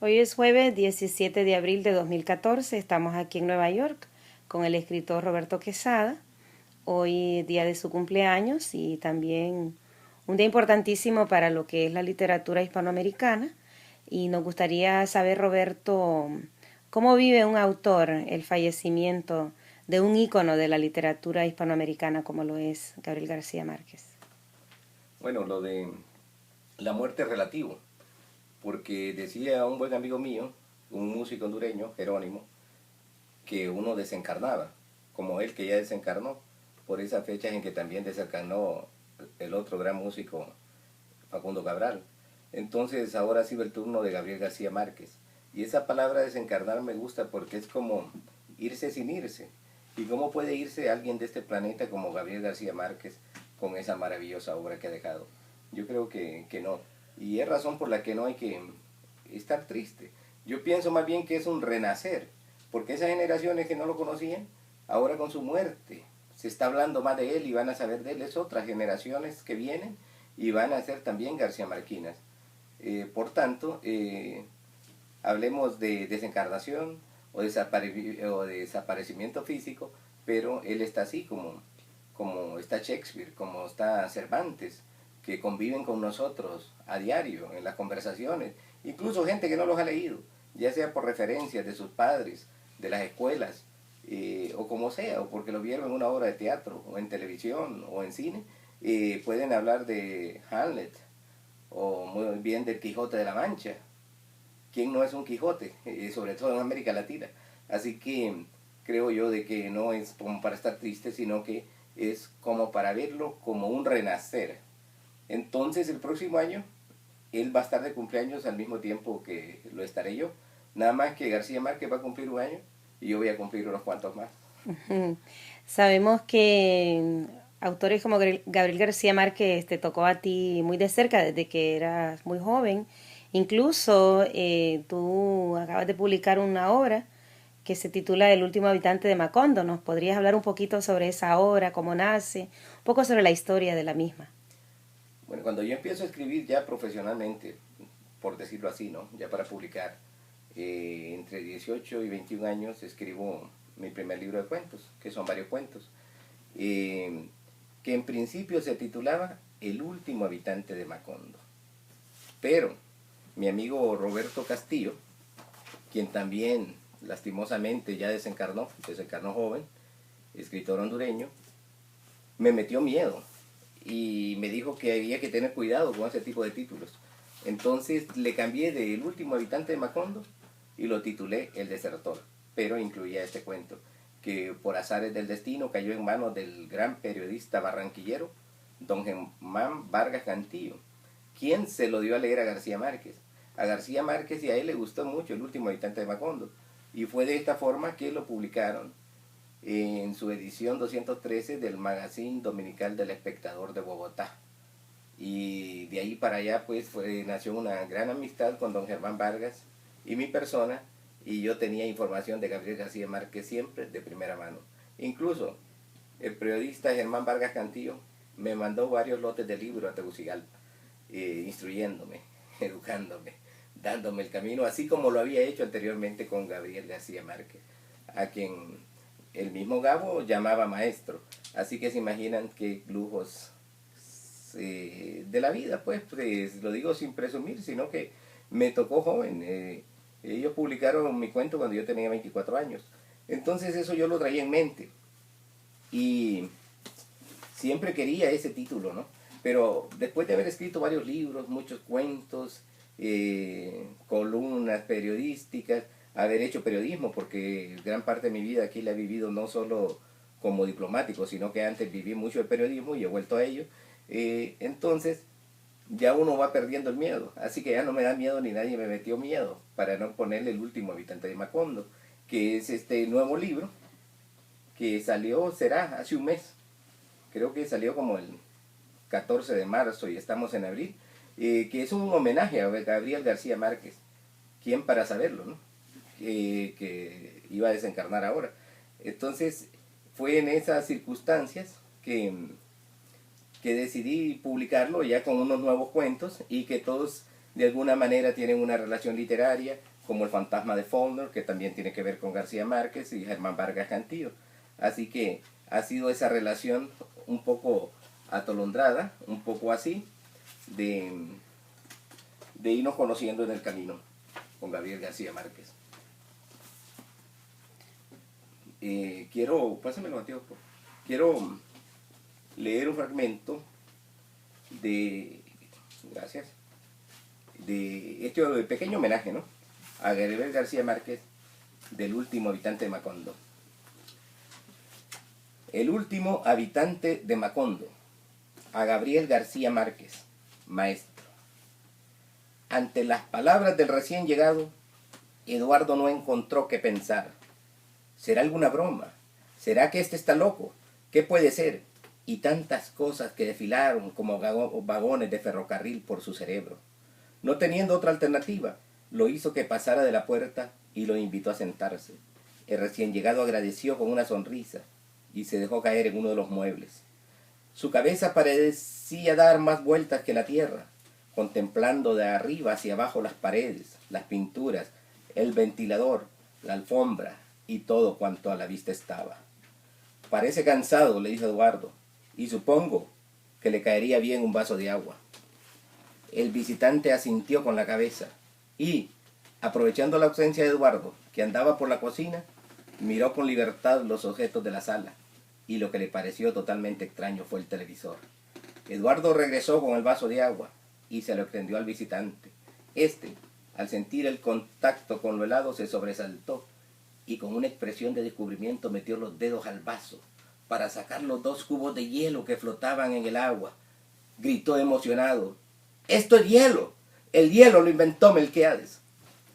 Hoy es jueves 17 de abril de 2014. Estamos aquí en Nueva York con el escritor Roberto Quesada. Hoy día de su cumpleaños y también un día importantísimo para lo que es la literatura hispanoamericana. Y nos gustaría saber, Roberto, cómo vive un autor el fallecimiento de un ícono de la literatura hispanoamericana como lo es Gabriel García Márquez. Bueno, lo de la muerte es relativo, porque decía un buen amigo mío, un músico hondureño, Jerónimo, que uno desencarnaba, como él que ya desencarnó, por esas fechas en que también desencarnó el otro gran músico, Facundo Cabral. Entonces ahora ha sido el turno de Gabriel García Márquez. Y esa palabra desencarnar me gusta porque es como irse sin irse. ¿Y cómo puede irse alguien de este planeta como Gabriel García Márquez con esa maravillosa obra que ha dejado? Yo creo que no. Y es razón por la que no hay que estar triste. Yo pienso más bien que es un renacer, porque esas generaciones que no lo conocían, ahora con su muerte, se está hablando más de él y van a saber de él. Es otras generaciones que vienen y van a ser también García Marquinas. Por tanto, hablemos de desencarnación o de desaparecimiento físico, pero él está así como está Shakespeare, como está Cervantes, que conviven con nosotros a diario en las conversaciones, incluso gente que no los ha leído, ya sea por referencias de sus padres, de las escuelas, o como sea, o porque lo vieron en una obra de teatro, o en televisión, o en cine, pueden hablar de Hamlet, o muy bien del Quijote de la Mancha. ¿Quién no es un Quijote? Sobre todo en América Latina. Así que creo yo de que no es como para estar triste, sino que es como para verlo como un renacer. Entonces el próximo año él va a estar de cumpleaños al mismo tiempo que lo estaré yo. Nada más que García Márquez va a cumplir un año y yo voy a cumplir unos cuantos más. Sabemos que autores como Gabriel García Márquez te tocó a ti muy de cerca desde que eras muy joven. Incluso tú acabas de publicar una obra que se titula El último habitante de Macondo. ¿Nos podrías hablar un poquito sobre esa obra, cómo nace, un poco sobre la historia de la misma? Bueno, cuando yo empiezo a escribir ya profesionalmente, por decirlo así, ¿no? Ya para publicar, entre 18 y 21 años escribo mi primer libro de cuentos, que son varios cuentos, eh, que en principio se titulaba El último habitante de Macondo. Pero mi amigo Roberto Castillo, quien también lastimosamente ya desencarnó joven, escritor hondureño, me metió miedo y me dijo que había que tener cuidado con ese tipo de títulos. Entonces le cambié de El último habitante de Macondo y lo titulé El desertor, pero incluía este cuento, que por azares del destino cayó en manos del gran periodista barranquillero, don Germán Vargas Cantillo, quien se lo dio a leer a García Márquez. A García Márquez y a él le gustó mucho El último habitante de Macondo, y fue de esta forma que lo publicaron en su edición 213 del Magazine Dominical del Espectador de Bogotá. Y de ahí para allá pues nació una gran amistad con don Germán Vargas y mi persona, y yo tenía información de Gabriel García Márquez siempre de primera mano. Incluso el periodista Germán Vargas Cantillo me mandó varios lotes de libros a Tegucigalpa, instruyéndome, educándome, dándome el camino, así como lo había hecho anteriormente con Gabriel García Márquez, a quien el mismo Gabo llamaba maestro. Así que se imaginan qué lujos de la vida, pues lo digo sin presumir, sino que me tocó joven. Ellos publicaron mi cuento cuando yo tenía 24 años. Entonces eso yo lo traía en mente. Y siempre quería ese título, ¿no? Pero después de haber escrito varios libros, muchos cuentos, columnas periodísticas, haber hecho periodismo, porque gran parte de mi vida aquí la he vivido no solo como diplomático, sino que antes viví mucho de periodismo y he vuelto a ello. Entonces ya uno va perdiendo el miedo, así que ya no me da miedo ni nadie me metió miedo para no ponerle El último habitante de Macondo, que es este nuevo libro que salió, será hace un mes, creo que salió como el 14 de marzo y estamos en abril, que es un homenaje a Gabriel García Márquez, quien para saberlo, ¿no? Que iba a desencarnar ahora. Entonces fue en esas circunstancias que decidí publicarlo ya con unos nuevos cuentos y que todos de alguna manera tienen una relación literaria, como El fantasma de Faulkner, que también tiene que ver con García Márquez y Germán Vargas Cantillo. Así que ha sido esa relación un poco atolondrada, un poco así, de irnos conociendo en el camino con Gabriel García Márquez. Pásamelo, Mateo, quiero leer un fragmento gracias, de este pequeño homenaje, ¿no?, a Gabriel García Márquez, del último habitante de Macondo. El último habitante de Macondo, a Gabriel García Márquez, maestro. Ante las palabras del recién llegado, Eduardo no encontró qué pensar. ¿Será alguna broma? ¿Será que este está loco? ¿Qué puede ser? Y tantas cosas que desfilaron como vagones de ferrocarril por su cerebro. No teniendo otra alternativa, lo hizo que pasara de la puerta y lo invitó a sentarse. El recién llegado agradeció con una sonrisa y se dejó caer en uno de los muebles. Su cabeza parecía dar más vueltas que la tierra, contemplando de arriba hacia abajo las paredes, las pinturas, el ventilador, la alfombra y todo cuanto a la vista estaba. «Parece cansado», le dijo Eduardo, «y supongo que le caería bien un vaso de agua». El visitante asintió con la cabeza y, aprovechando la ausencia de Eduardo, que andaba por la cocina, miró con libertad los objetos de la sala, y lo que le pareció totalmente extraño fue el televisor. Eduardo regresó con el vaso de agua y se lo extendió al visitante. Este, al sentir el contacto con lo helado, se sobresaltó y con una expresión de descubrimiento metió los dedos al vaso para sacar los 2 cubos de hielo que flotaban en el agua. Gritó emocionado: «¡Esto es hielo! ¡El hielo lo inventó Melquiades!».